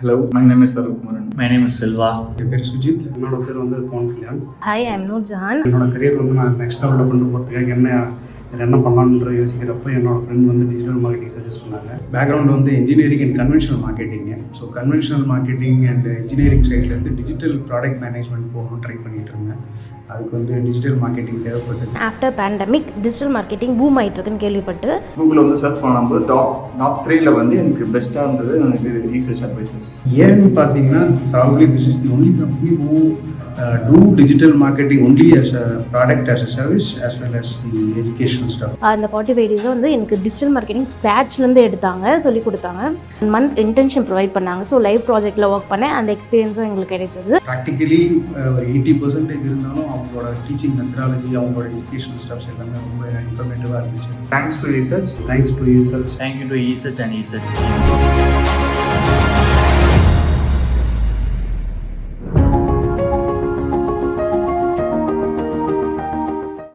Hello, my name is Arulkumaran. My name is Silva. என் பேர் சுஜித். என்னோட பேர் வந்து Pawan Kalyan. Hi, I am Nurjahan. என்னோட கரியர் வந்து நான் நெக்ஸ்ட் லெவலில் கொண்டு போகிறதுக்காக என்ன பண்ணலான்ற யோசிக்கிறப்போ என்னோட ஃப்ரெண்ட் வந்து டிஜிட்டல் மார்க்கெட்டிங் சஜஸ்ட் பண்ணாங்க. பேக்ரவுண்ட் வந்து engineering and conventional marketing. So conventional marketing and engineering சைட்லேருந்து டிஜிட்டல் ப்ராடக்ட் மேனேஜ்மெண்ட் போகணும்னு ட்ரை பண்ணிகிட்டு இருந்தேன். அதுக்கு வந்து டிஜிட்டல் மார்க்கெட்டிங் தேவைப்பட்டது. After pandemic digital marketing boom ஆகிட்டு இருக்குன்னு கேள்விப்பட்டு கூகுளில் வந்து சர்ச் பண்ணும்போது டாப் 3ல வந்து எனக்கு பெஸ்ட்டாக இருந்தது எனக்கு ESearch Advisors. ஏன்னு பார்த்தீங்கன்னா probably this is the only company who do digital marketing only as a product, as a service, as well as the educational stuff. அந்த 45 days வந்து எனக்கு டிஜிட்டல் மார்க்கெட்டிங் ஸ்க்ராட்ச்லேருந்து எடுத்தாங்க, சொல்லி கொடுத்தாங்க. 1 month இன்டர்ன்ஷிப் ப்ரொவைட் பண்ணாங்க. So live ப்ராஜெக்டில் work பண்ணேன். அந்த எக்ஸ்பீரியன்ஸும் எங்களுக்கு கிடைச்சது. ப்ராக்டிக்கலி ஒரு 80% இருந்தாலும் அவங்களோட டீச்சிங் மெத்தடாலஜி, அவங்களோட எஜுகேஷனல் ஸ்டப்ஸ் எல்லாமே ரொம்ப இன்ஃபர்மேட்டிவாக இருந்துச்சு. Thanks to ESearch. Thanks to ESearch. Thank you to ESearch and ESearch team.